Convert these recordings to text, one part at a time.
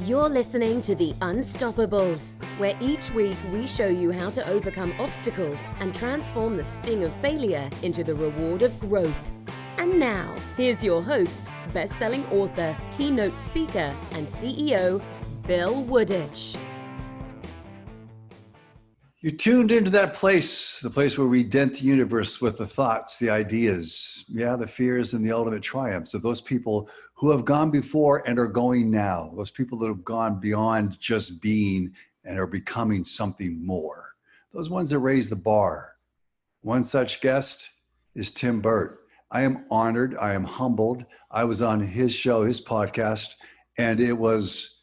You're listening to The Unstoppables, where each week we show you how to overcome obstacles and transform the sting of failure into the reward of growth. And now, here's your host, best-selling author, keynote speaker, and CEO, Bill Wooditch. You're tuned into that place, the place where we dent the universe with the thoughts, the ideas, the fears and the ultimate triumphs of those people who have gone before and are going now, those people that have gone beyond just being and are becoming something more, those ones that raise the bar. One such guest is Tim Burt. I am honored, I am humbled. I was on his show, his podcast, and it was,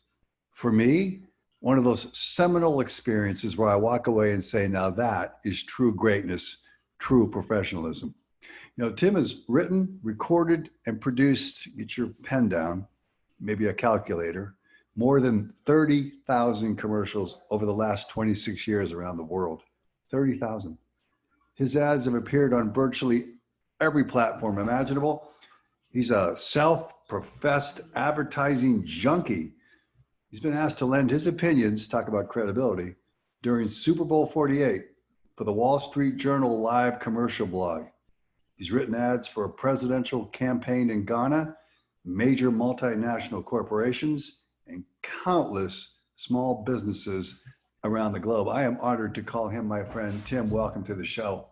for me, one of those seminal experiences where I walk away and say, now that is true greatness, true professionalism. You know, Tim has written, recorded, and produced, get your pen down, maybe a calculator, more than 30,000 commercials over the last 26 years around the world. 30,000. His ads have appeared on virtually every platform imaginable. He's a self-professed advertising junkie. He's been asked to lend his opinions, talk about credibility, during Super Bowl 48 for the Wall Street Journal live commercial blog. He's written ads for a presidential campaign in Ghana, major multinational corporations, and countless small businesses around the globe. I am honored to call him my friend. Tim, welcome to the show.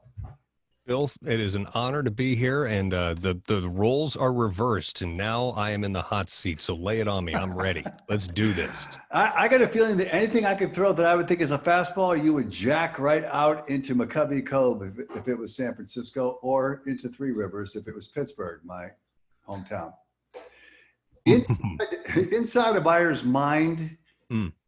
Bill, it is an honor to be here, and the roles are reversed, and now I am in the hot seat, so lay it on me. I'm ready. Let's do this. I got a feeling that anything I could throw that I would think is a fastball, you would jack right out into McCovey Cove if it was San Francisco, or into Three Rivers if it was Pittsburgh, my hometown. Inside a buyer's mind,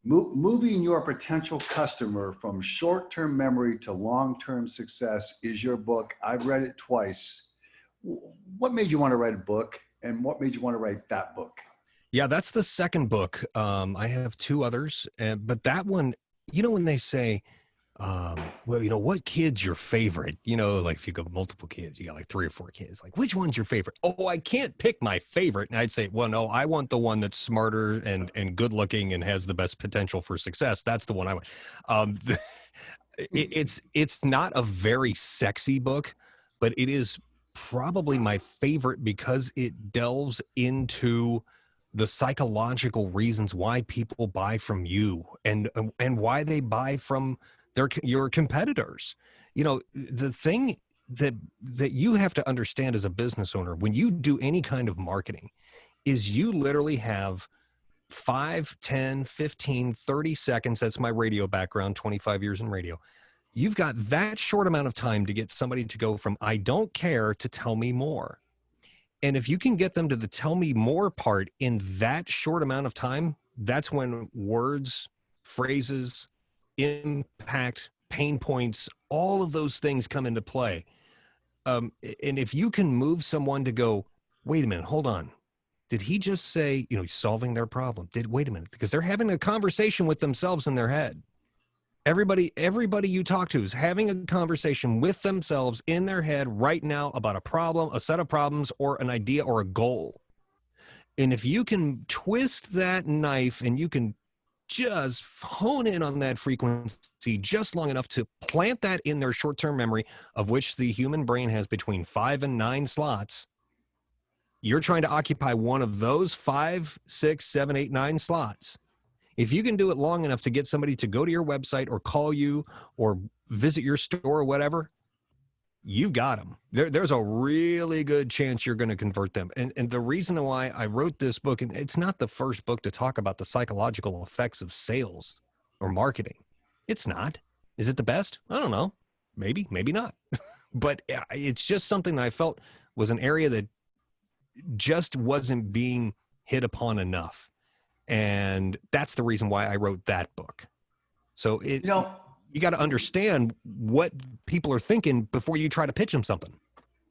moving your potential customer from short-term memory to long-term success is your book. I've read it twice. What made you want to write a book, and what made you want to write that book? Yeah, that's the second book. I have two others, but that one, when they say, what kid's your favorite? Like if you got multiple kids, you got like 3 or 4 kids, like which one's your favorite? Oh, I can't pick my favorite. And I'd say, well, no, I want the one that's smarter and good looking and has the best potential for success. That's the one I want. It's not a very sexy book, but it is probably my favorite because it delves into the psychological reasons why people buy from you and why they buy from your competitors. The thing that you have to understand as a business owner when you do any kind of marketing is you literally have 5, 10, 15, 30 seconds. That's my radio background, 25 years in radio. You've got that short amount of time to get somebody to go from I don't care to tell me more. And if you can get them to the tell me more part in that short amount of time, that's when words, phrases, impact, pain points, all of those things come into play. And if you can move someone to go, wait a minute, hold on. Did he just say, solving their problem? Wait a minute, because they're having a conversation with themselves in their head. Everybody you talk to is having a conversation with themselves in their head right now about a problem, a set of problems, or an idea or a goal. And if you can twist that knife and you can just hone in on that frequency just long enough to plant that in their short-term memory, of which the human brain has between 5 and 9 slots, you're trying to occupy one of those 5, 6, 7, 8, 9 slots. If you can do it long enough to get somebody to go to your website or call you or visit your store or whatever, you got them. There's a really good chance you're going to convert them. And the reason why I wrote this book, and it's not the first book to talk about the psychological effects of sales or marketing. It's not. Is it the best? I don't know. Maybe not. But it's just something that I felt was an area that just wasn't being hit upon enough. And that's the reason why I wrote that book. So you got to understand what people are thinking before you try to pitch them something.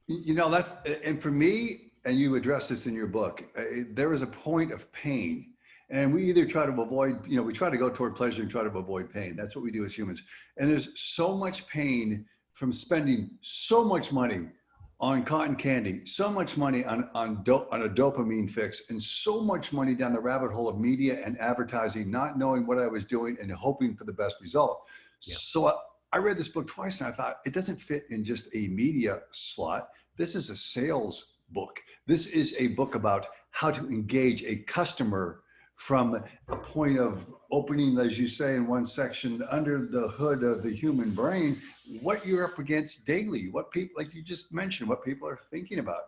And for me, and you address this in your book, there is a point of pain, and we either try to avoid, we try to go toward pleasure and try to avoid pain. That's what we do as humans. And there's so much pain from spending so much money on cotton candy, so much money on a dopamine fix, and so much money down the rabbit hole of media and advertising, not knowing what I was doing and hoping for the best result. Yeah. So I read this book twice and I thought it doesn't fit in just a media slot. This is a sales book. This is a book about how to engage a customer from a point of opening, as you say in one section, under the hood of the human brain, what you're up against daily, what people, like you just mentioned, what people are thinking about.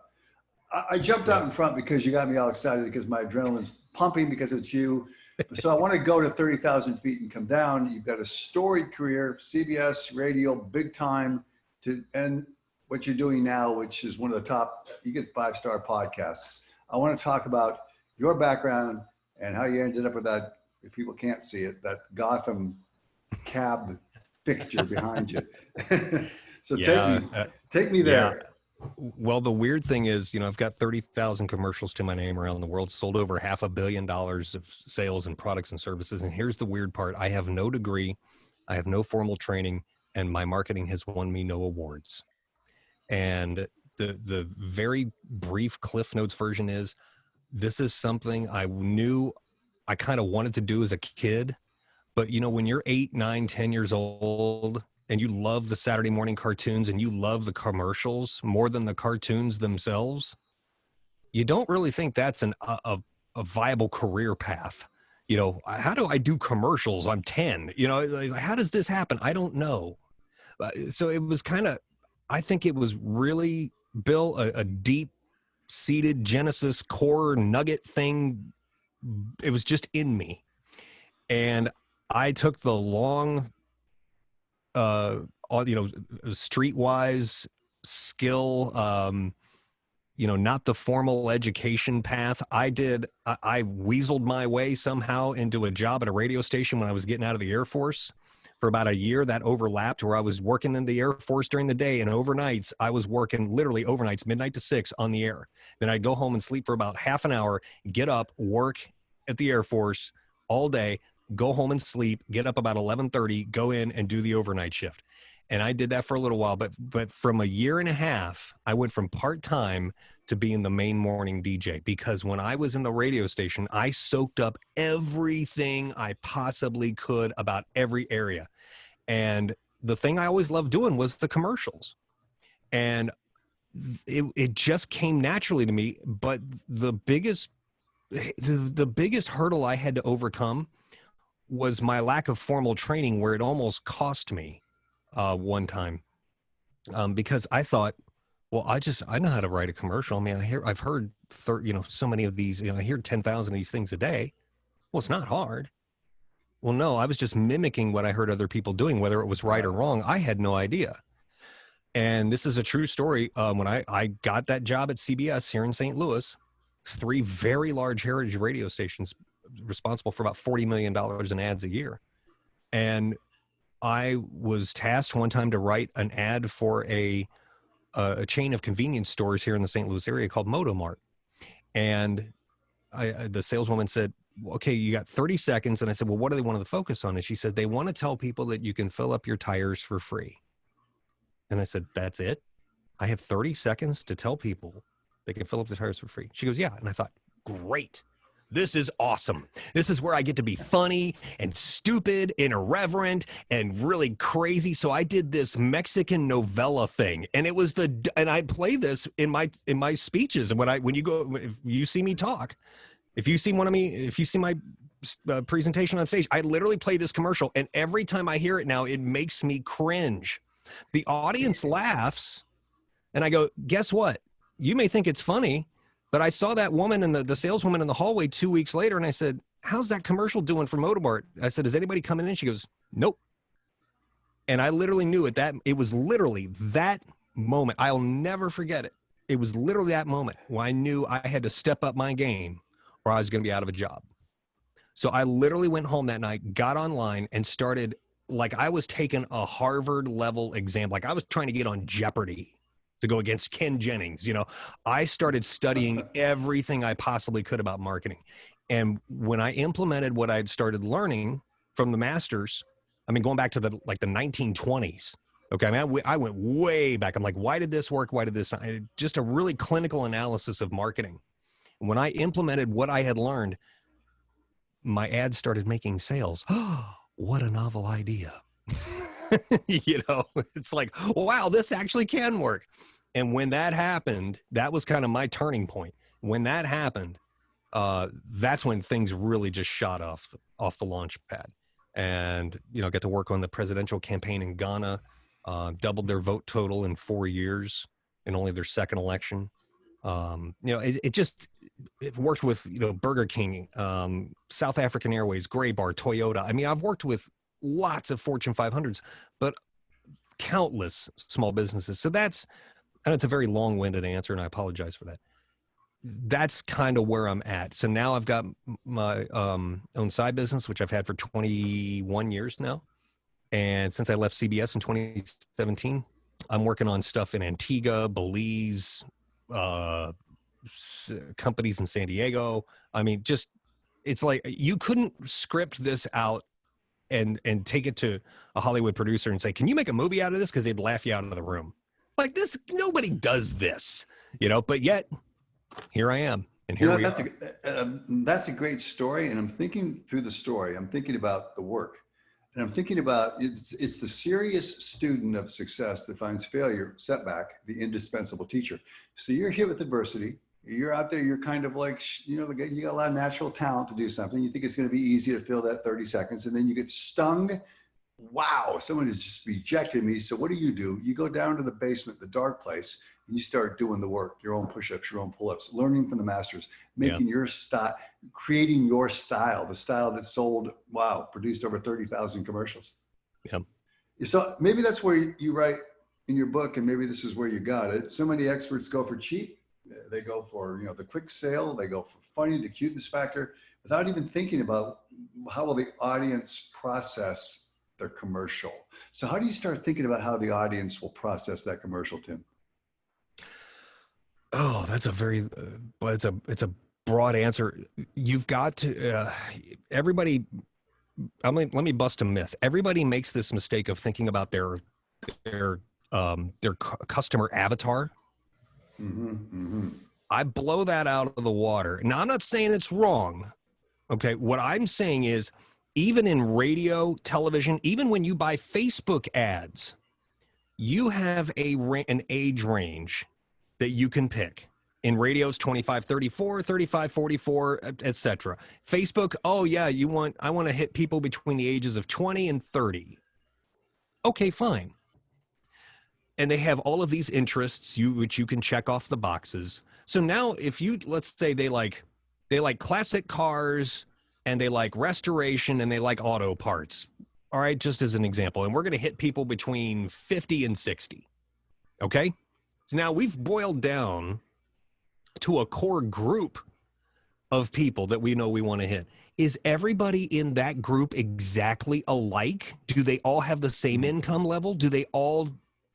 I jumped out in front because you got me all excited because my adrenaline's pumping because it's you. So I want to go to 30,000 feet and come down. You've got a storied career, CBS, radio, big time, and what you're doing now, which is one of the top, you get 5-star podcasts. I want to talk about your background and how you ended up with that, if people can't see it, that Gotham cab fixture behind you. So take me there. Yeah. Well, the weird thing is, I've got 30,000 commercials to my name around the world, sold over $500 million of sales and products and services. And here's the weird part. I have no degree. I have no formal training, and my marketing has won me no awards. And the very brief Cliff Notes version is, this is something I knew I kind of wanted to do as a kid. But, when you're 8, 9, 10 years old and you love the Saturday morning cartoons and you love the commercials more than the cartoons themselves, you don't really think that's a viable career path. How do I do commercials? I'm 10. How does this happen? I don't know. So it was I think it was really, Bill, a deep-seated Genesis core nugget thing. It was just in me. And I took the long, streetwise skill, not the formal education path. I weaseled my way somehow into a job at a radio station when I was getting out of the Air Force. For about a year, that overlapped, where I was working in the Air Force during the day, and overnights, I was working literally overnights, midnight to 6 on the air. Then I'd go home and sleep for about half an hour, get up, work at the Air Force all day, go home and sleep, get up about 11:30, go in and do the overnight shift. And I did that for a little while, but from a year and a half, I went from part-time to being the main morning DJ, because when I was in the radio station, I soaked up everything I possibly could about every area. And the thing I always loved doing was the commercials. And it just came naturally to me. But the biggest hurdle I had to overcome was my lack of formal training, where it almost cost me one time, because I thought, well, I know how to write a commercial. I mean, I've heard, so many of these, I hear 10,000 of these things a day. Well, it's not hard. Well, no, I was just mimicking what I heard other people doing, whether it was right or wrong. I had no idea. And this is a true story. When I got that job at CBS here in St. Louis, 3 very large heritage radio stations responsible for about $40 million in ads a year. And I was tasked one time to write an ad for a chain of convenience stores here in the St. Louis area called Motomart. And the saleswoman said, okay, you got 30 seconds. And I said, well, what do they want to focus on? And she said, they want to tell people that you can fill up your tires for free. And I said, that's it? I have 30 seconds to tell people they can fill up the tires for free. She goes, yeah. And I thought, great. This is awesome. This is where I get to be funny and stupid and irreverent and really crazy. So I did this Mexican novella thing, and it was and I play this in my speeches. And when you see me talk, if you see my presentation on stage, I literally play this commercial, and every time I hear it now, it makes me cringe. The audience laughs, and I go, guess what? You may think it's funny, but I saw that woman and the saleswoman in the hallway 2 weeks later, and I said, how's that commercial doing for Motomart? I said, is anybody coming in? She goes, nope. And I literally knew it was literally that moment. I'll never forget it. It was literally that moment when I knew I had to step up my game or I was going to be out of a job. So I literally went home that night, got online, and started like I was taking a Harvard level exam. Like I was trying to get on Jeopardy to go against Ken Jennings. I started studying everything I possibly could about marketing. And when I implemented what I'd started learning from the masters, I mean, going back to the 1920s, Okay, I mean, I went way back. I'm like, why did this work? Why did this not? Just a really clinical analysis of marketing. When I implemented what I had learned, my ads started making sales. What a novel idea. You know, it's like, wow, this actually can work. And when that happened, that was kind of my turning point. When that happened, that's when things really just shot off the launch pad. And, you know, got to work on the presidential campaign in Ghana, doubled their vote total in 4 years in only their second election. You know, it worked with, you know, Burger King, South African Airways, Gray Bar, Toyota. I mean, I've worked with lots of Fortune 500s, but countless small businesses. So and it's a very long-winded answer, and I apologize for that. That's kind of where I'm at. So now I've got my own side business, which I've had for 21 years now. And since I left CBS in 2017, I'm working on stuff in Antigua, Belize, companies in San Diego. I mean, just, it's like you couldn't script this out and take it to a Hollywood producer and say, can you make a movie out of this? Because they'd laugh you out of the room. Like, this, nobody does this, you know, but yet here I am. And here we are. That's a great story. And I'm thinking through the story, I'm thinking about the work. And I'm thinking about it's the serious student of success that finds failure, setback, the indispensable teacher. So you're hit with adversity. You're out there, you're kind of like, you know, you got a lot of natural talent to do something. You think it's going to be easy to fill that 30 seconds, and then you get stung. Wow, someone has just rejected me. So what do? You go down to the basement, the dark place, and you start doing the work, your own push-ups, your own pull-ups, learning from the masters, making your style, creating your style, the style that sold, produced over 30,000 commercials. Yeah. So maybe that's where you write in your book, and maybe this is where you got it. So many experts go for cheap. They go for, you know, the quick sale. They go for funny, the cuteness factor, without even thinking about how will the audience process their commercial. So how do you start thinking about how the audience will process that commercial, Tim? Oh, that's a very, it's a broad answer. You've got to, everybody, let me bust a myth. Everybody makes this mistake of thinking about their customer avatar. Mm-hmm, mm-hmm. I blow that out of the water. Now, I'm not saying it's wrong. Okay. What I'm saying is, even in radio, television, even when you buy Facebook ads, you have an age range that you can pick. In radio, it's 25, 34, 35, 44, etc. Facebook, oh yeah, I want to hit people between the ages of 20 and 30. Okay, fine. And they have all of these interests which you can check off the boxes. So now if let's say they like classic cars, and they like restoration, and they like auto parts. All right, just as an example. And we're going to hit people between 50 and 60. Okay? So now we've boiled down to a core group of people that we know we want to hit. Is everybody in that group exactly alike? Do they all have the same income level? Do they all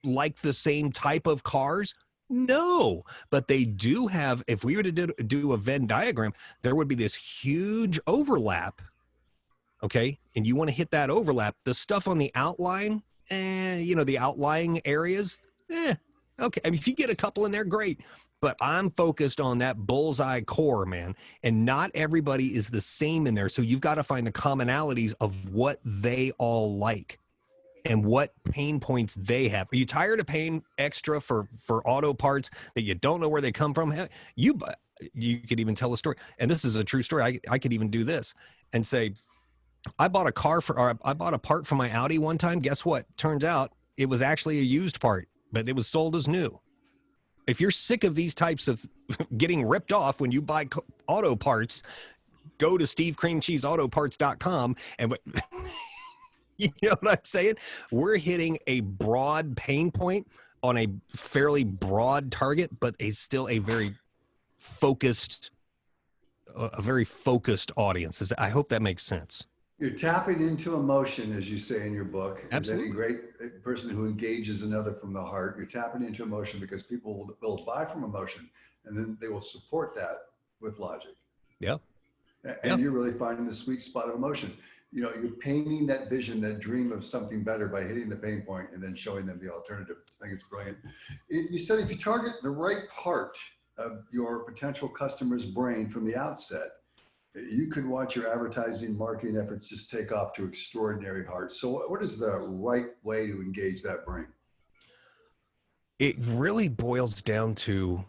like the same type of cars? No, but they do have, if we were to do a Venn diagram, there would be this huge overlap. Okay. And you want to hit that overlap. The stuff on the outline, you know, the outlying areas, okay. I mean, if you get a couple in there, great. But I'm focused on that bullseye core, man. And not everybody is the same in there. So you've got to find the commonalities of what they all like and what pain points they have. Are you tired of paying extra for auto parts that you don't know where they come from? You could even tell a story. And this is a true story. I could even do this and say, I bought a part for my Audi one time. Guess what? Turns out it was actually a used part, but it was sold as new. If you're sick of these types of getting ripped off when you buy auto parts, go to stevecreamcheeseautoparts.com and you know what I'm saying? We're hitting a broad pain point on a fairly broad target, but it's still a very focused audience. I hope that makes sense. You're tapping into emotion, as you say in your book. Absolutely. As any great person who engages another from the heart, you're tapping into emotion because people will buy from emotion, and then they will support that with logic. Yeah. And you're really finding the sweet spot of emotion. You know, you're painting that vision, that dream of something better by hitting the pain point and then showing them the alternative. I think it's brilliant. You said if you target the right part of your potential customer's brain from the outset, you could watch your advertising marketing efforts just take off to extraordinary heights. So what is the right way to engage that brain? It really boils down to,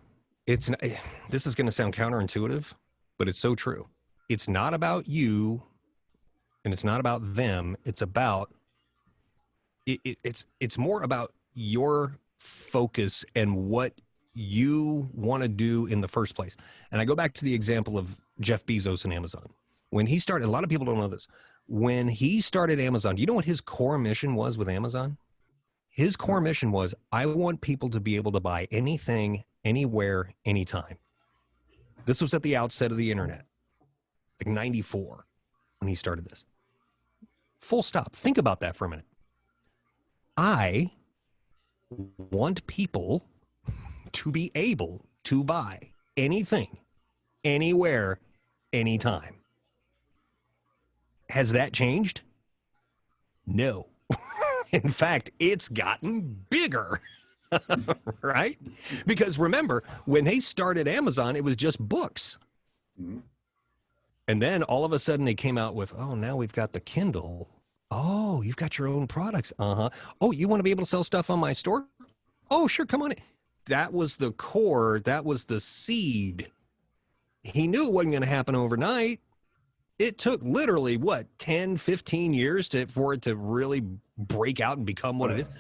this is going to sound counterintuitive, but it's so true. It's not about you and it's not about them. It's about, it's more about your focus and what you want to do in the first place. And I go back to the example of Jeff Bezos and Amazon. When he started, a lot of people don't know this. When he started Amazon, do you know what his core mission was with Amazon? His core mission was, I want people to be able to buy anything, anywhere, anytime. This was at the outset of the internet, like 94, when he started this. Full stop. Think about that for a minute. I want people to be able to buy anything, anywhere, anytime. Has that changed? No. In fact, it's gotten bigger, right? Because remember, when they started Amazon, it was just books. Mm-hmm. And then all of a sudden they came out with, oh, now we've got the Kindle. Oh, you've got your own products. Uh-huh. Oh, you want to be able to sell stuff on my store? Oh, sure. Come on in. That was the core. That was the seed. He knew it wasn't going to happen overnight. It took literally, 10, 15 years for it to really break out and become what it is.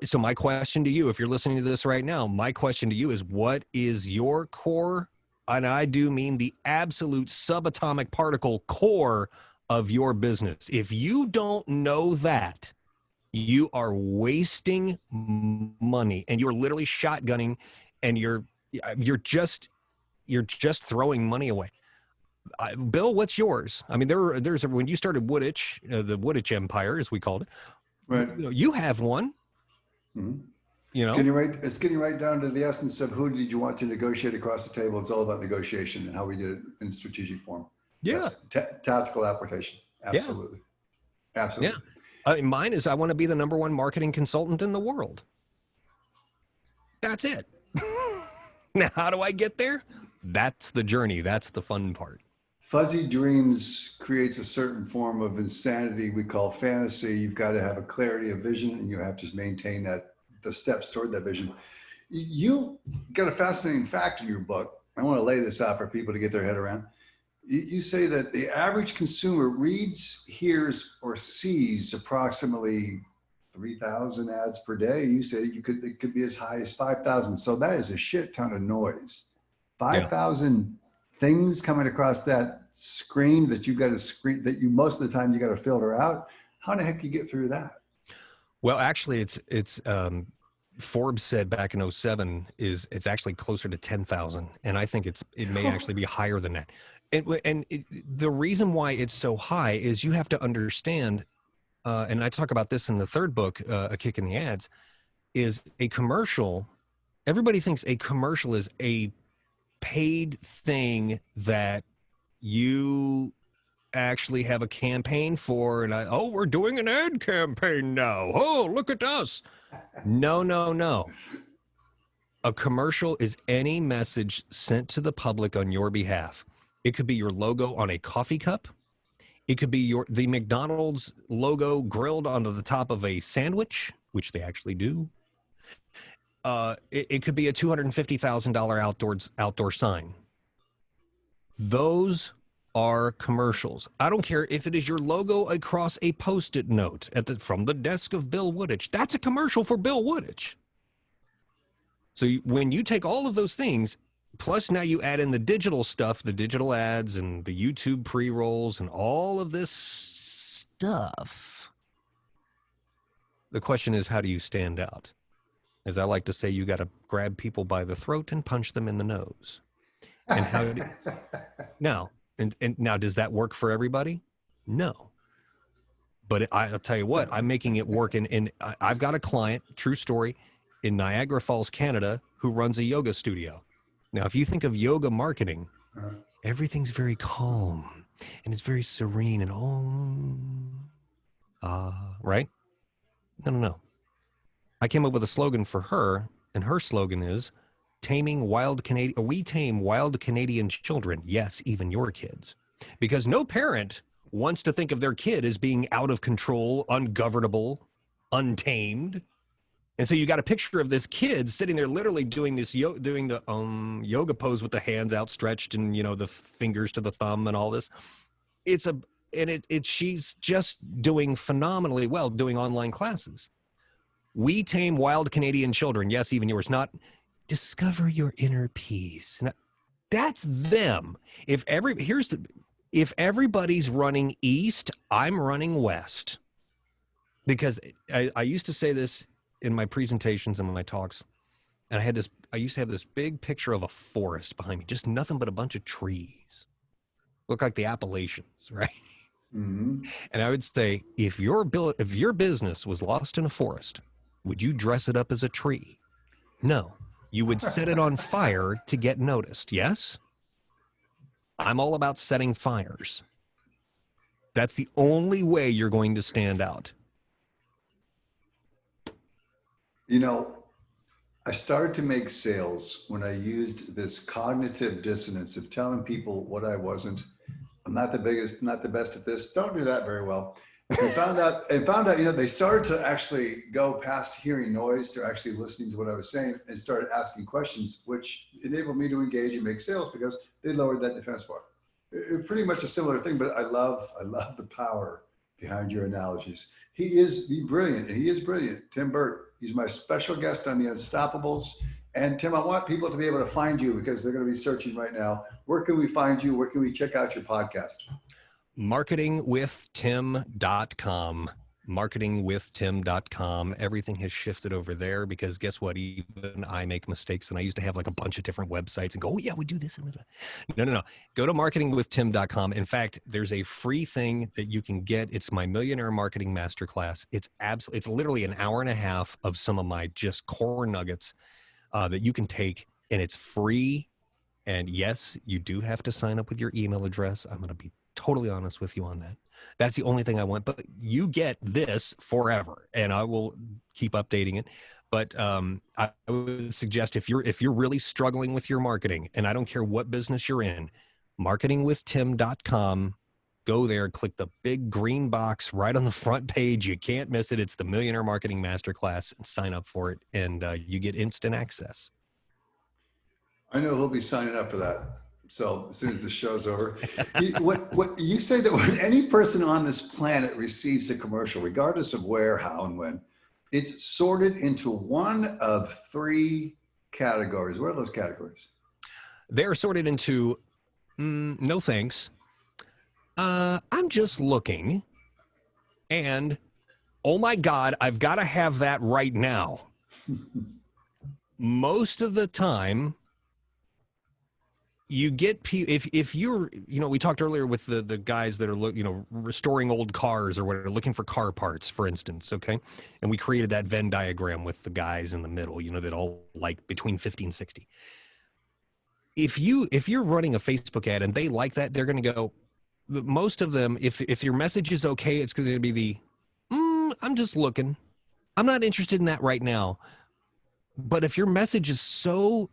So my question to you, if you're listening to this right now, my question to you is, what is your core? And I do mean the absolute subatomic particle core of your business. If you don't know that, you are wasting money and you're literally shotgunning and you're just throwing money away. Bill, what's yours? I mean, there's when you started Wooditch, the Wooditch Empire, as we called it. Right. You have one. Mm-hmm. It's getting right down to the essence of who did you want to negotiate across the table. It's all about negotiation and how we did it in strategic form. Yeah. Tactical application. Absolutely. Yeah. Absolutely. Yeah. Mine is, I want to be the number one marketing consultant in the world. That's it. Now, how do I get there? That's the journey. That's the fun part. Fuzzy dreams creates a certain form of insanity we call fantasy. You've got to have a clarity of vision and you have to maintain the steps toward that vision. You got a fascinating fact in your book. I want to lay this out for people to get their head around. You say that the average consumer reads, hears, or sees approximately 3,000 ads per day. You say it could be as high as 5,000. So that is a shit ton of noise. 5,000 things coming across that screen that you've got to screen, that you most of the time you got to filter out. How the heck do you get through that? Well, actually, it's Forbes said back in 2007 it's actually closer to 10,000, and I think it may actually be higher than that. And the reason why it's so high is you have to understand, and I talk about this in the third book, A Kick in the Ads, is a commercial. Everybody thinks a commercial is a paid thing that you actually have a campaign for, and we're doing an ad campaign now. Oh, look at us. No. A commercial is any message sent to the public on your behalf. It could be your logo on a coffee cup. It could be the McDonald's logo grilled onto the top of a sandwich, which they actually do. It could be a $250,000 outdoor sign. Those are commercials. I don't care if it is your logo across a Post-it note from the desk of Bill Wooditch. That's a commercial for Bill Wooditch. So when you take all of those things, plus now you add in the digital stuff, the digital ads and the YouTube pre-rolls and all of this stuff, the question is, how do you stand out? As I like to say, you got to grab people by the throat and punch them in the nose. And how now, and now, does that work for everybody? No. But I'll tell you what, I'm making it work. I've got a client, true story, in Niagara Falls, Canada, who runs a yoga studio. Now, if you think of yoga marketing, everything's very calm. and it's very serene and right? No. I came up with a slogan for her, and her slogan is we tame wild Canadian children. Yes, even your kids. Because no parent wants to think of their kid as being out of control, ungovernable, untamed. And so you got a picture of this kid sitting there literally doing this doing the yoga pose with the hands outstretched and the fingers to the thumb and all this. She's just doing phenomenally well doing online classes. We tame wild Canadian children. Yes, even yours. Not discover your inner peace. Now, that's them. If everybody's running east, I'm running west. Because I used to say this in my presentations and my talks, and I used to have this big picture of a forest behind me, just nothing but a bunch of trees. Look like the Appalachians, right? Mm-hmm. And I would say, if your business was lost in a forest, would you dress it up as a tree? No. You would set it on fire to get noticed. Yes? I'm all about setting fires. That's the only way you're going to stand out. I started to make sales when I used this cognitive dissonance of telling people what I wasn't. I'm not the biggest, not the best at this. Don't do that very well. And found out, they started to actually go past hearing noise to actually listening to what I was saying and started asking questions, which enabled me to engage and make sales because they lowered that defense bar. Pretty much a similar thing, but I love the power behind your analogies. He is brilliant. Tim Burt. He's my special guest on the Unstoppables. And Tim, I want people to be able to find you because they're going to be searching right now. Where can we find you? Where can we check out your podcast? marketingwithtim.com. marketingwithtim.com. Everything has shifted over there because guess what? Even I make mistakes, and I used to have like a bunch of different websites and go, oh yeah, we do this. No. Go to marketingwithtim.com. In fact, there's a free thing that you can get. It's my Millionaire Marketing Masterclass. It's literally an hour and a half of some of my just core nuggets that you can take, and it's free. And yes, you do have to sign up with your email address. I'm going to be totally honest with you on that. That's the only thing I want, but you get this forever, and I will keep updating it. But I would suggest if you're really struggling with your marketing, and I don't care what business you're in, marketingwithtim.com, go there, click the big green box right on the front page. You can't miss it. It's the Millionaire Marketing Masterclass, and sign up for it, and you get instant access. I know he'll be signing up for that. So as soon as the show's over, what you say that when any person on this planet receives a commercial, regardless of where, how, and when, it's sorted into one of three categories. What are those categories? They're sorted into no thanks. I'm just looking, and oh my God, I've got to have that right now. Most of the time, you get if you're, we talked earlier with the guys that are restoring old cars or whatever, looking for car parts, for instance, okay? And we created that Venn diagram with the guys in the middle, that all like between 50 and 60. If you're running a Facebook ad and they like that, they're going to go, most of them, if your message is okay, it's going to be I'm just looking. I'm not interested in that right now. But if your message is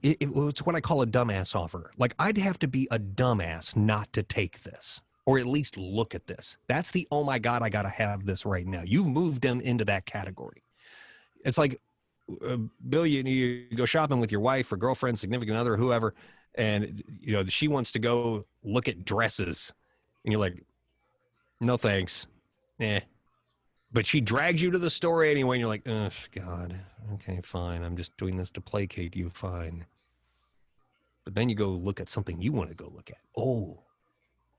it's what I call a dumbass offer. Like, I'd have to be a dumbass not to take this or at least look at this. That's the, oh my God, I got to have this right now. You moved them into that category. It's like, Bill, you go shopping with your wife or girlfriend, significant other, whoever, and she wants to go look at dresses. And you're like, no, thanks. But she drags you to the store anyway, and you're like, oh, God, okay, fine. I'm just doing this to placate you, fine. But then you go look at something you want to go look at. Oh,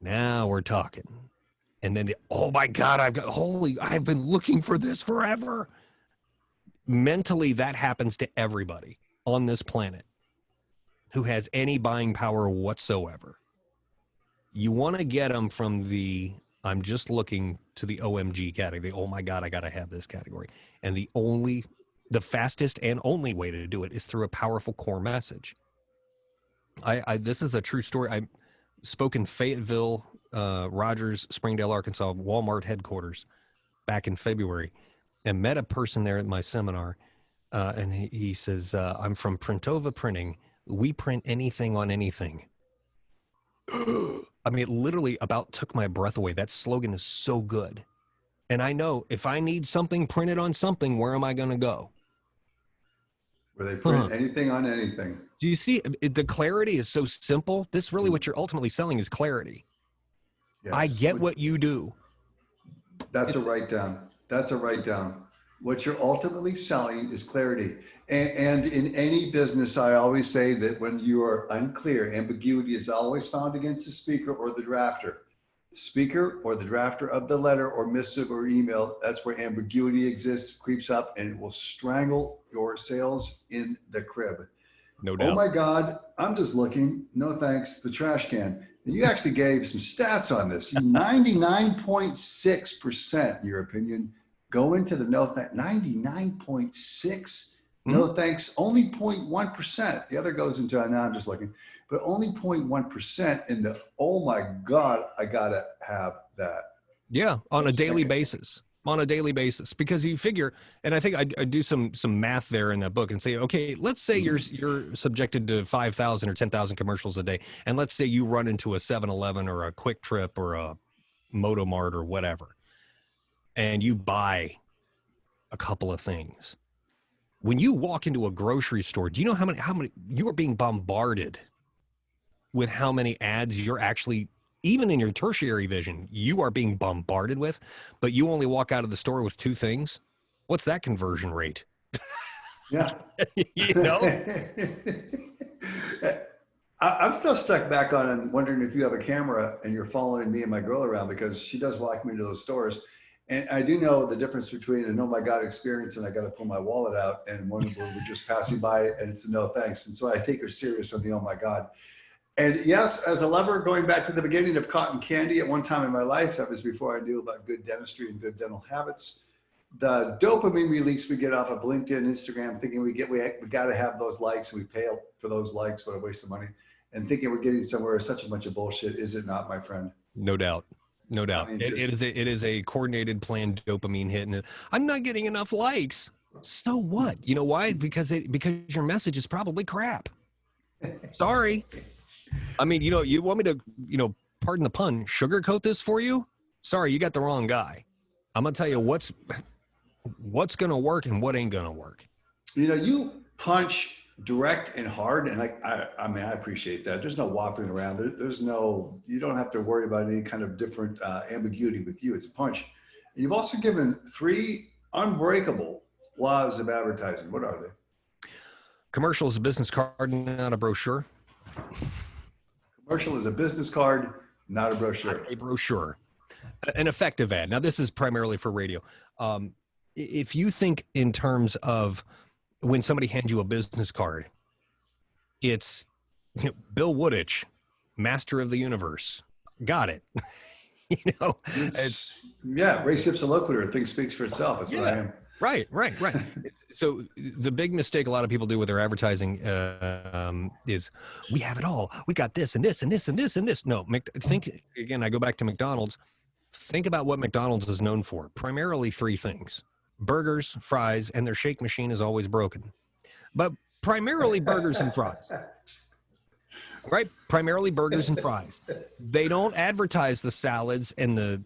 now we're talking. And then, oh, my God, I've been looking for this forever. Mentally, that happens to everybody on this planet who has any buying power whatsoever. You want to get them from the I'm just looking to the OMG category. Oh my God, I got to have this category. And the fastest and only way to do it is through a powerful core message. This is a true story. I spoke in Fayetteville Rogers, Springdale, Arkansas, Walmart headquarters back in February, and met a person there at my seminar. And he says, I'm from Printova Printing. We print anything on anything. I mean, it literally about took my breath away. That slogan is so good. And I know if I need something printed on something, where am I going to go? Where they print anything on anything. Do you see the clarity is so simple? This really what you're ultimately selling is clarity. Yes. I get what you do. That's a write down. That's a write down. What you're ultimately selling is clarity. And in any business, I always say that when you are unclear, ambiguity is always found against the speaker or the drafter. The speaker or the drafter of the letter or missive or email, that's where ambiguity exists, creeps up, and it will strangle your sales in the crib. No doubt. Oh my God, I'm just looking. No thanks, the trash can. And you actually gave some stats on this. 99.6%, in your opinion, go into the no thanks. 99.6 no thanks, only 0.1%. The other goes into, now I'm just looking, but only 0.1% in the, oh my God, I gotta have that. Yeah, on a daily basis. On a daily basis, because you figure, and I think I do some math there in that book and say, okay, let's say you're subjected to 5,000 or 10,000 commercials a day, and let's say you run into a 7-Eleven or a Quick Trip or a Motomart or whatever, and you buy a couple of things. When you walk into a grocery store, do you know how many you are being bombarded with how many ads you're actually, even in your tertiary vision, you are being bombarded with, but you only walk out of the store with 2 things? What's that conversion rate? Yeah. You know? I'm still stuck back on and wondering if you have a camera and you're following me and my girl around, because she does walk me to those stores. And I do know the difference between an oh my God experience and I got to pull my wallet out, and one where we're just passing by and it's a no thanks. And so I take her serious on the oh my God. And yes, as a lover, going back to the beginning of cotton candy at one time in my life, that was before I knew about good dentistry and good dental habits. The dopamine release we get off of LinkedIn, Instagram, thinking we got to have those likes, and we pay for those likes, what a waste of money, and thinking we're getting somewhere is such a bunch of bullshit. Is it not, my friend? No doubt. No doubt. I mean, it is a coordinated, planned dopamine hit, and I'm not getting enough likes. So what? You know why? Because your message is probably crap. Sorry. I mean, you want me to, pardon the pun, sugarcoat this for you? Sorry, you got the wrong guy. I'm going to tell you what's going to work and what ain't going to work. You punch direct and hard, and I mean, I appreciate that. There's no waffling around. You don't have to worry about any kind of different ambiguity with you. It's a punch. And you've also given 3 unbreakable laws of advertising. What are they? Commercial is a business card, not a brochure. Commercial is a business card, not a brochure. Not a brochure. An effective ad. Now, this is primarily for radio. If you think in terms of when somebody hands you a business card, it's Bill Wooditch, master of the universe. Got it. It's Ray Sipsaloquitur, thing speaks for itself. That's what I am. Right. So the big mistake a lot of people do with their advertising is, we have it all. We got this and this and this and this and this. No, think again. I go back to McDonald's. Think about what McDonald's is known for. Primarily 3 things: burgers, fries, and their shake machine is always broken. But primarily burgers and fries. Right? Primarily burgers and fries. They don't advertise the salads and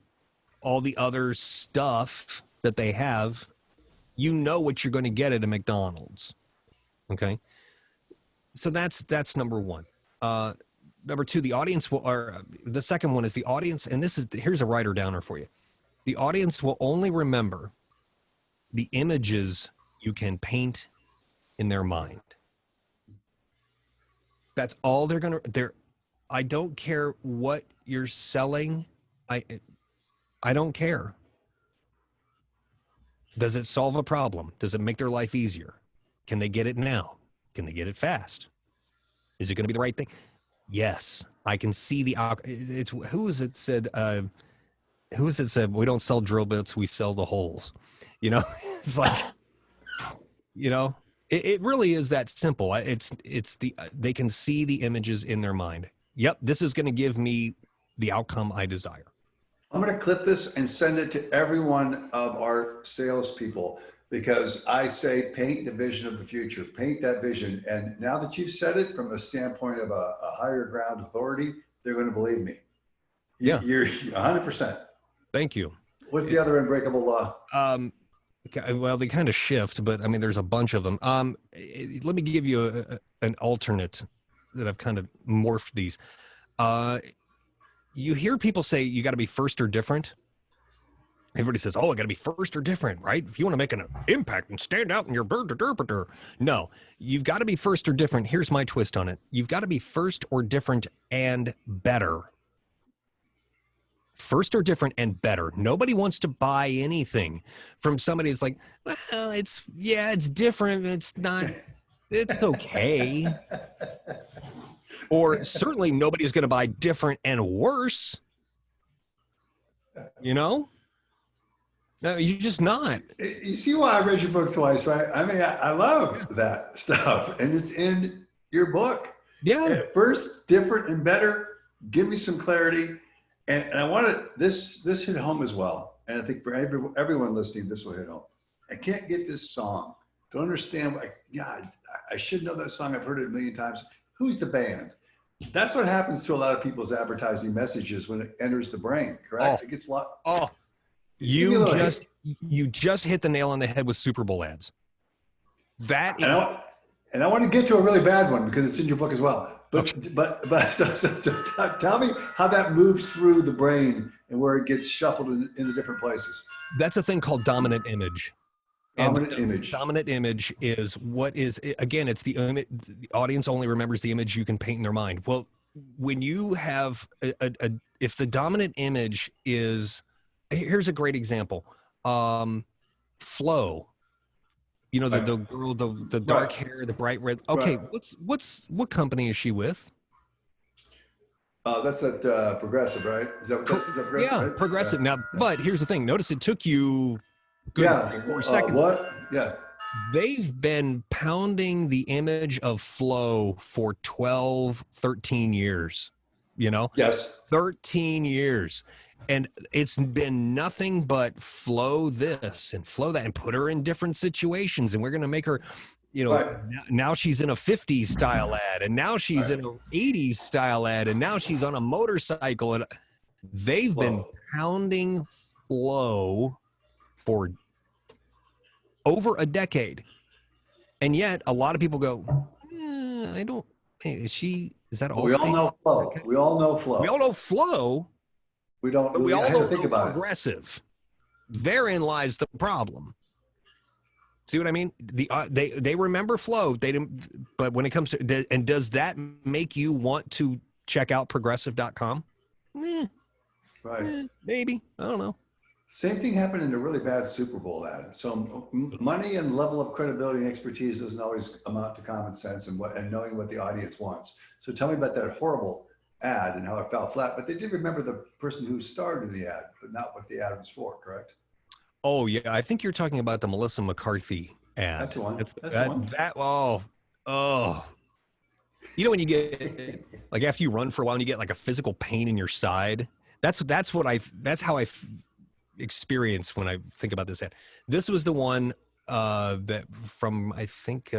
all the other stuff that they have. You know what you're going to get at a McDonald's. Okay? So that's number 1. Number 2, the audience the second one is the audience, and here's a writer downer for you. The audience will only remember the images you can paint in their mind. That's all I don't care what you're selling. I don't care. Does it solve a problem? Does it make their life easier? Can they get it now? Can they get it fast? Is it going to be the right thing? Yes. I can see who was it said, we don't sell drill bits, we sell the holes. It's like, it really is that simple. They can see the images in their mind. Yep. This is going to give me the outcome I desire. I'm going to clip this and send it to every one of our salespeople, because I say, paint the vision of the future, paint that vision. And now that you've said it from the standpoint of a higher ground authority, they're going to believe me. Yeah. You're 100%. Thank you. What's the other unbreakable law? Well, they kind of shift, but I mean, there's a bunch of them. Let me give you an alternate that I've kind of morphed these. You hear people say you got to be first or different. Everybody says, oh, I got to be first or different, right? If you want to make an impact and stand out in your bird. No, you've got to be first or different. Here's my twist on it. You've got to be first or different and better. First or different and better. Nobody wants to buy anything from somebody that's like, well, it's different. It's not, it's okay. Or certainly nobody is going to buy different and worse. You know? No, you're just not. You see why I read your book twice, right? I mean, I love that stuff, and it's in your book. Yeah. At first, different and better. Give me some clarity. And I wanted this hit home as well. And I think for everyone listening, this will hit home. I can't get this song. Don't understand. I should know that song. I've heard it a million times. Who's the band? That's what happens to a lot of people's advertising messages when it enters the brain, correct? It gets a lot. Oh, you just hit the nail on the head with Super Bowl ads. That is. And I want to get to a really bad one because it's in your book as well. So tell me how that moves through the brain and where it gets shuffled in the different places. That's a thing called dominant image. Dominant image is what is, again, it's the audience only remembers the image you can paint in their mind. Well, when you have if the dominant image is, here's a great example. Flo, you know, the girl, the dark hair, the bright red. Okay. Right. What company is she with? That's that Progressive, right? Is that Progressive? Yeah, right? Progressive. Now, but here's the thing. Notice it took you 4 seconds. What? Yeah. They've been pounding the image of Flo for 12, 13 years, you know? Yes. 13 years. And it's been nothing but Flo this and Flo that and put her in different situations. And we're going to make her, you know, right. Now she's in a 50s style ad, and now she's in an 80s style ad, and now she's on a motorcycle. And they've been pounding Flo for over a decade. And yet a lot of people go, I don't, is that all? We all know Flo. Okay. We all know Flo. We all know Flo. We don't. But we all know think about Progressive. Therein lies the problem. See what I mean? They remember Flo. They didn't. But when it comes to, and does that make you want to check out progressive.com? Right. Maybe. I don't know. Same thing happened in a really bad Super Bowl ad. So money and level of credibility and expertise doesn't always amount to common sense and knowing what the audience wants. So tell me about that horrible ad and how it fell flat. But they did remember the person who started the ad, but not what the ad was for, correct? Oh yeah, I think you're talking about the Melissa McCarthy ad. That's the one. That's the one. Oh. You know when you get like after you run for a while and you get like a physical pain in your side. That's how I experience when I think about this ad. This was the one that from I think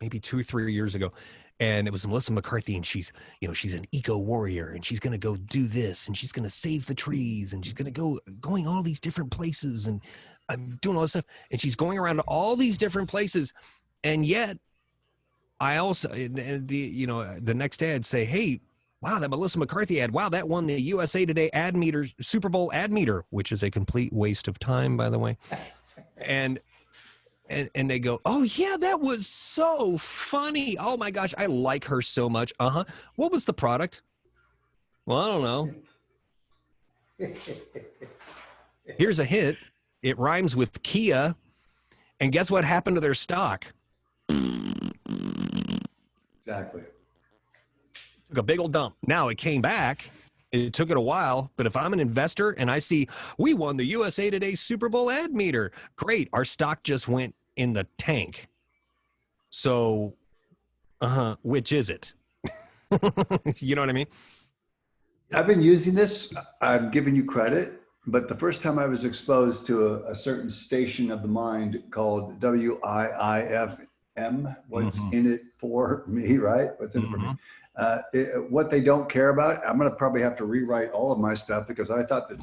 maybe 2 or 3 years ago. And it was Melissa McCarthy, and she's an eco warrior, and she's going to go do this, and she's going to save the trees, and she's going to going all these different places, and I'm doing all this stuff, and she's going around to all these different places, and yet I also the next ad say, hey, wow, that Melissa McCarthy ad, wow, that won the USA Today ad meter, Super Bowl ad meter, which is a complete waste of time, by the way, and they go, oh yeah, that was so funny. Oh my gosh, I like her so much. What was the product? Well, I don't know. Here's a hint. It rhymes with Kia. And guess what happened to their stock? Exactly. Took a big old dump. Now it came back. It took it a while, but if I'm an investor and I see we won the USA Today Super Bowl ad meter, great. Our stock just went in the tank. So, which is it? You know what I mean? I've been using this. I'm giving you credit, but the first time I was exposed to a certain station of the mind called WIIFM, what's Mhm. in it for me, right? What's in it for me? Mhm. What they don't care about, I'm going to probably have to rewrite all of my stuff because I thought that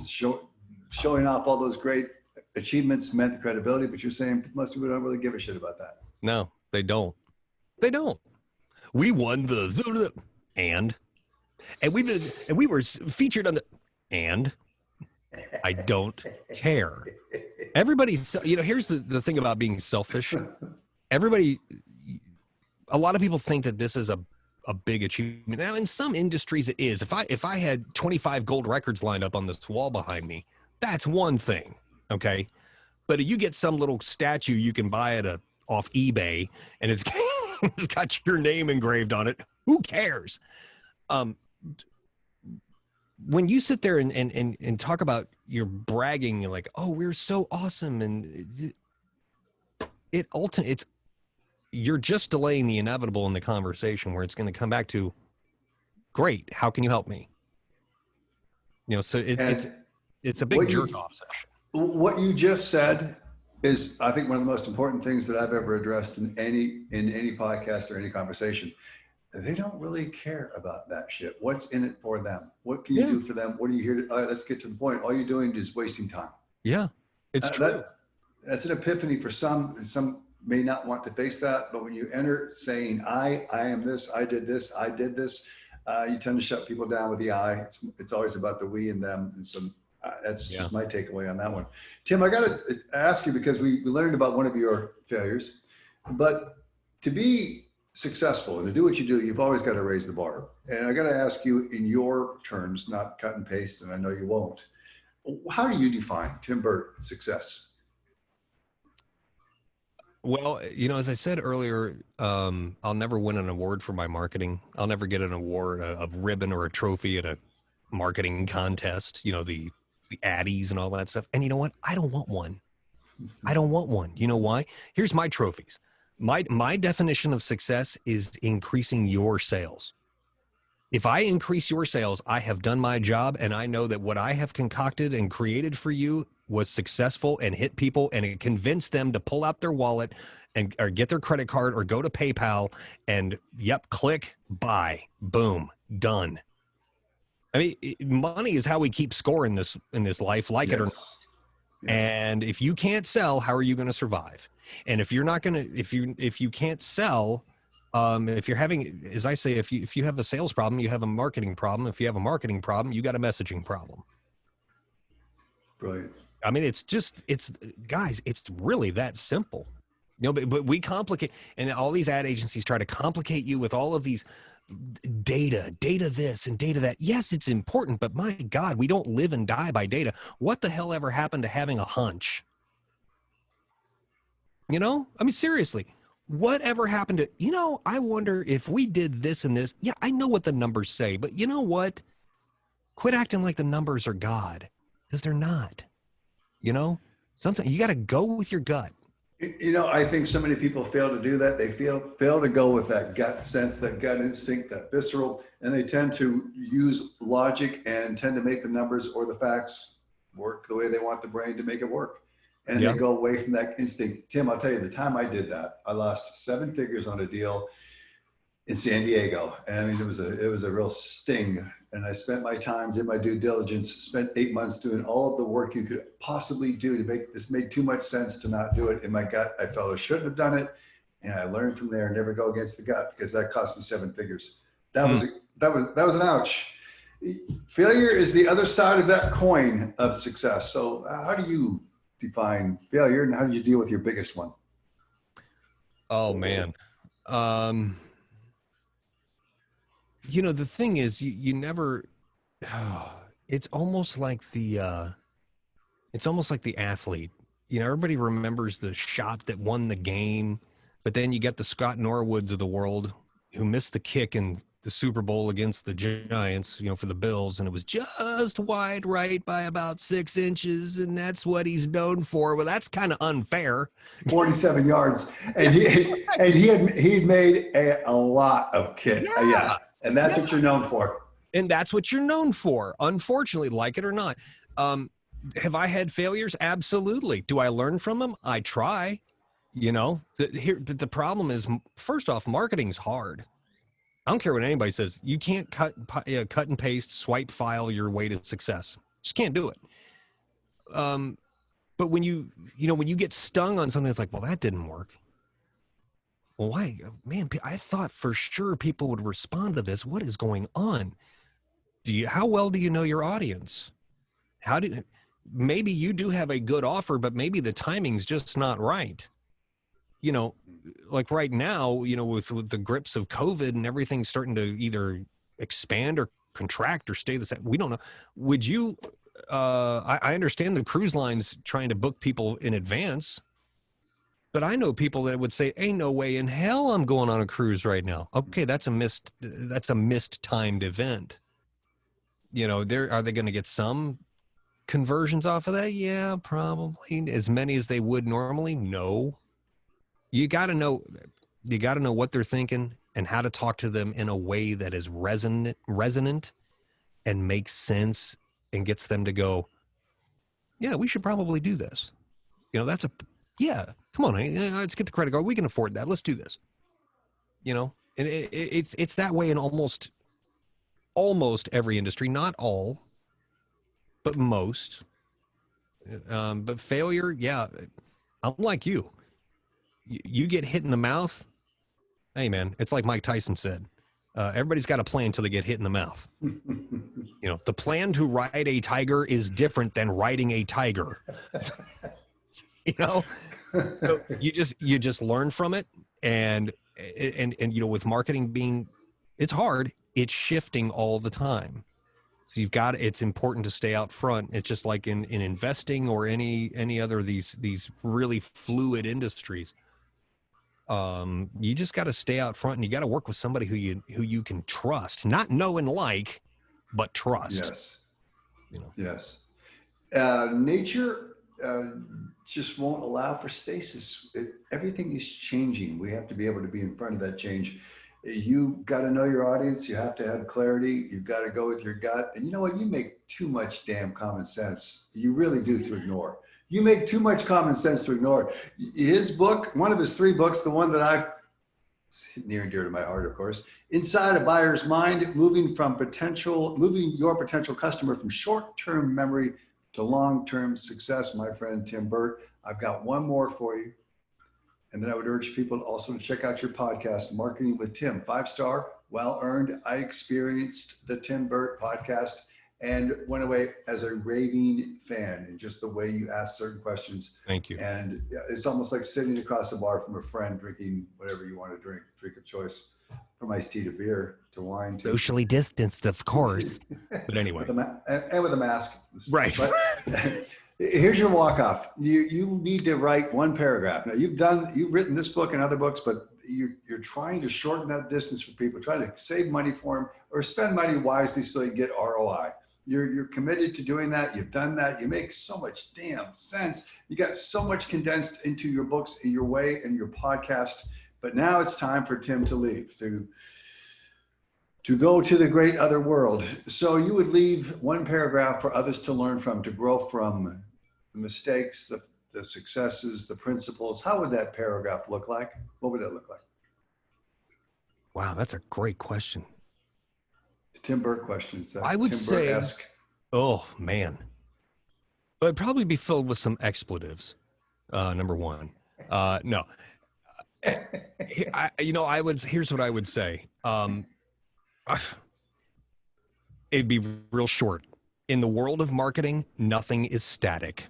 showing off all those great achievements meant credibility, but you're saying most people don't really give a shit about that. No, they don't. They don't. We won the and we were featured on the and I don't care. Everybody's, here's the thing about being selfish. Everybody, a lot of people think that this is a big achievement. Now, in some industries, it is. If I had 25 gold records lined up on this wall behind me, that's one thing, okay? But you get some little statue you can buy off eBay, and it's it's got your name engraved on it. Who cares? When you sit there and talk about your bragging, you're like, oh, we're so awesome, and it's you're just delaying the inevitable in the conversation where it's going to come back to, great, how can you help me? So it's a big jerk off session. What you just said is, I think, one of the most important things that I've ever addressed in any podcast or any conversation. They don't really care about that shit. What's in it for them? What can you do for them? What are you here to? Let's get to the point. All you're doing is wasting time. Yeah, it's true. That's an epiphany for some. Some may not want to face that, but when you enter saying, I am this, I did this, you tend to shut people down with the I. It's always about the we and them. And so that's just my takeaway on that one. Tim, I got to ask you, because we learned about one of your failures, but to be successful and to do what you do, you've always got to raise the bar. And I got to ask you in your terms, not cut and paste, and I know you won't. How do you define, Tim Burt, success? Well, as I said earlier, I'll never win an award for my marketing. I'll never get an award, a ribbon or a trophy at a marketing contest, the Addies and all that stuff. And you know what? I don't want one. I don't want one. You know why? Here's my trophies. My definition of success is increasing your sales. If I increase your sales, I have done my job, and I know that what I have concocted and created for you was successful and hit people, and it convinced them to pull out their wallet or get their credit card or go to PayPal and click, buy, boom, done. I mean, money is how we keep score in this life, like it or not. Yes. And if you can't sell, how are you going to survive? And if you're not going to, if you can't sell, if you're having, as I say, if you have a sales problem, you have a marketing problem. If you have a marketing problem, you got a messaging problem. Brilliant. I mean, guys, it's really that simple. But we complicate, and all these ad agencies try to complicate you with all of these data this and data that. Yes, it's important, but my God, we don't live and die by data. What the hell ever happened to having a hunch? I mean, seriously, whatever happened to, I wonder if we did this and this. Yeah, I know what the numbers say, but you know what? Quit acting like the numbers are God, because they're not. Sometimes you got to go with your gut. I think so many people fail to do that. They fail to go with that gut sense, that gut instinct, that visceral, and they tend to use logic and tend to make the numbers or the facts work the way they want the brain to make it work. And they go away from that instinct. Tim, I'll tell you, the time I did that, I lost 7 figures on a deal in San Diego. And I mean, it was a real sting. And I spent my time, did my due diligence, spent 8 months doing all of the work you could possibly do to make this. Made too much sense to not do it. In my gut, I felt I shouldn't have done it. And I learned from there, never go against the gut, because that cost me 7 figures. That was an ouch. Failure is the other side of that coin of success. So how do you define failure, and how do you deal with your biggest one? Oh man. The thing is, you never, it's almost like the athlete, everybody remembers the shot that won the game, but then you get the Scott Norwoods of the world who missed the kick in the Super Bowl against the Giants, for the Bills, and it was just wide right by about 6 inches, and that's what he's known for. Well, that's kind of unfair. 47 yards, and he'd made a lot of kicks. Yeah. And that's what you're known for. And that's what you're known for, unfortunately, like it or not. Have I had failures? Absolutely. Do I learn from them? I try. But the problem is, first off, marketing's hard. I don't care what anybody says. You can't cut and paste, swipe file your way to success. Just can't do it. But when when you get stung on something, it's like, well, that didn't work. Well, why? Man, I thought for sure people would respond to this. What is going on? How well do you know your audience? Maybe you do have a good offer, but maybe the timing's just not right. Like right now, with the grips of COVID and everything starting to either expand or contract or stay the same. We don't know. Would you, I understand the cruise lines trying to book people in advance, but I know people that would say, ain't no way in hell I'm going on a cruise right now. Okay. That's a missed timed event. Are they going to get some conversions off of that? Yeah, probably. As many as they would normally? No. You got to know what they're thinking and how to talk to them in a way that is resonant and makes sense and gets them to go, yeah, we should probably do this. Come on, honey, let's get the credit card. We can afford that. Let's do this. And it's that way in almost every industry, not all, but most. But failure, yeah, I'm like you. You get hit in the mouth. Hey, man, it's like Mike Tyson said. Everybody's got a plan until they get hit in the mouth. The plan to ride a tiger is different than riding a tiger. So you just learn from it, and with marketing it's hard. It's shifting all the time. So it's important to stay out front. It's just like in investing or any other of these really fluid industries. You just got to stay out front, and you got to work with somebody who you can trust, not know and like, but trust. Yes. Nature just won't allow for stasis. Everything is changing. We have to be able to be in front of that change. You got to know your audience. You have to have clarity. You've got to go with your gut. And you know what? You make too much damn common sense. You really do, to ignore. You make too much common sense to ignore. His book, one of his 3 books, the one that I've near and dear to my heart, of course, Inside a Buyer's Mind, moving your potential customer from short-term memory to long-term success, my friend Tim Burt. I've got one more for you. And then I would urge people also to check out your podcast, Marketing with Tim. 5-star, well-earned. I experienced the Tim Burt podcast and went away as a raving fan, and just the way you ask certain questions. Thank you. And it's almost like sitting across the bar from a friend, drinking whatever you want to drink of choice, from iced tea to beer to wine. Socially distanced, of course. But anyway. with a mask. Right. But here's your walk-off. You need to write 1 paragraph. Now you've written this book and other books, but you're trying to shorten that distance for people, trying to save money for them or spend money wisely so you get ROI. You're committed to doing that. You've done that. You make so much damn sense. You got so much condensed into your books and your way and your podcast. But now it's time for Tim to leave, to go to the great other world. So you would leave 1 paragraph for others to learn from, to grow from the mistakes, the successes, the principles. How would that paragraph look like? What would it look like? Wow, that's a great question. Tim Burt questions. I would say, Burt-esque. Oh man, but it'd probably be filled with some expletives. Number 1, no. Here's what I would say. It'd be real short. In the world of marketing, nothing is static.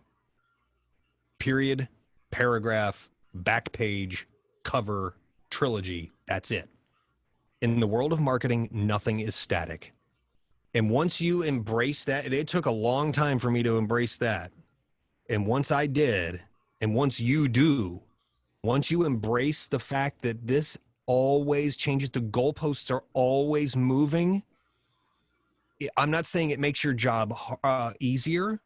Period, paragraph, back page, cover, trilogy. That's it. In the world of marketing, nothing is static. And once you embrace that, it took a long time for me to embrace that. And once I did, and once you do, once you embrace the fact that this always changes, the goalposts are always moving. I'm not saying it makes your job easier,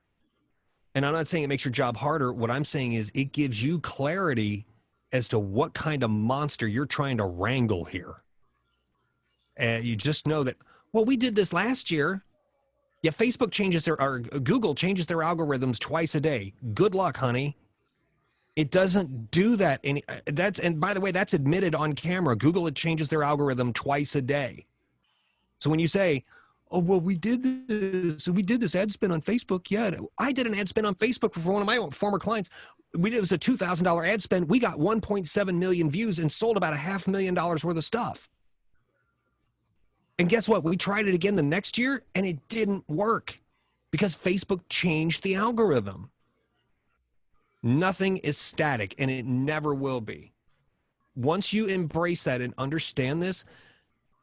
and I'm not saying it makes your job harder. What I'm saying is it gives you clarity as to what kind of monster you're trying to wrangle here. And you just know that, well, we did this last year. Yeah, Facebook changes or Google changes their algorithms twice a day. Good luck, honey. It doesn't do that. And by the way, that's admitted on camera. Google, it changes their algorithm twice a day. So when you say, oh, well, we did this ad spin on Facebook. Yeah, I did an ad spin on Facebook for one of my former clients. It was a $2,000 ad spend. We got 1.7 million views and sold about $500,000 worth of stuff. And guess what? We tried it again the next year and it didn't work because Facebook changed the algorithm. Nothing is static and it never will be. Once you embrace that and understand this,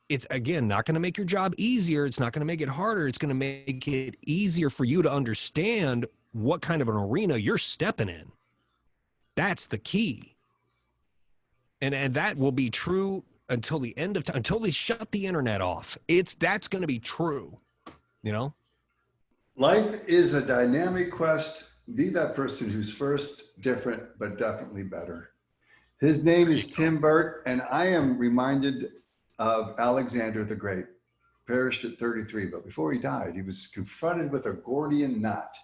it's, again, not going to make your job easier. It's not going to make it harder. It's going to make it easier for you to understand what kind of an arena you're stepping in. That's the key. And that will be true until the end of time, until they shut the internet off. That's going to be true, you know? Life is a dynamic quest. Be that person who's first, different, but definitely better. His name is Tim Burt, and I am reminded of Alexander the Great. Perished at 33, but before he died, he was confronted with a Gordian knot.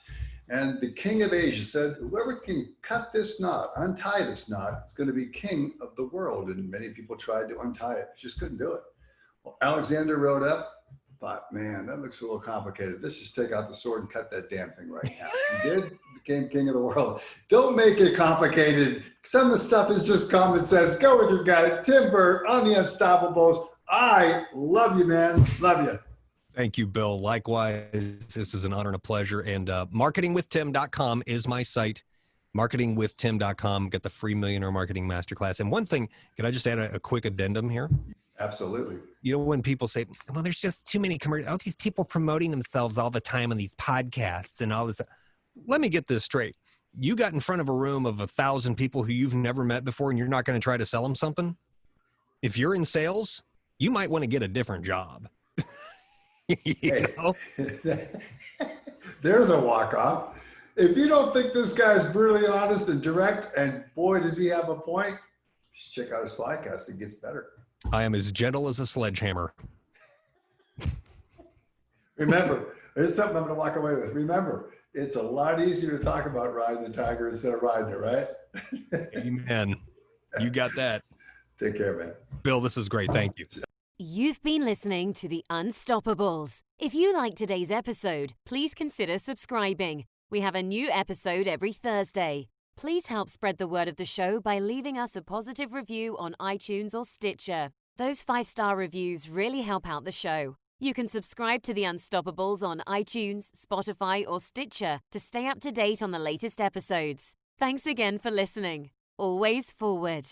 And the king of Asia said, whoever can cut this knot, untie this knot, is going to be king of the world. And many people tried to untie it, just couldn't do it. Well, Alexander rode up, thought, man, that looks a little complicated. Let's just take out the sword and cut that damn thing right now. He did, became king of the world. Don't make it complicated. Some of the stuff is just common sense. Go with your guy, Tim Burt, on the Unstoppables. I love you, man. Love you. Thank you, Bill. Likewise, this is an honor and a pleasure. And marketingwithtim.com is my site. Marketingwithtim.com. Get the free Millionaire Marketing Masterclass. And one thing, can I just add a quick addendum here? Absolutely. You know, when people say, well, there's just too many commercials, all these people promoting themselves all the time on these podcasts and all this. Let me get this straight. You got in front of a room of 1,000 people who you've never met before and you're not going to try to sell them something? If you're in sales, you might want to get a different job. You know? There's a walk-off. If you don't think this guy's brutally honest and direct, and boy, does he have a point, check out his podcast. It gets better. I am as gentle as a sledgehammer. Remember, there's something I'm going to walk away with. Remember, it's a lot easier to talk about riding the tiger instead of riding it, right? Amen. You got that. Take care, man. Bill, this is great. Thank you. You've been listening to The Unstoppables. If you like today's episode, please consider subscribing. We have a new episode every Thursday. Please help spread the word of the show by leaving us a positive review on iTunes or Stitcher. Those 5-star reviews really help out the show. You can subscribe to The Unstoppables on iTunes, Spotify, or Stitcher to stay up to date on the latest episodes. Thanks again for listening. Always forward.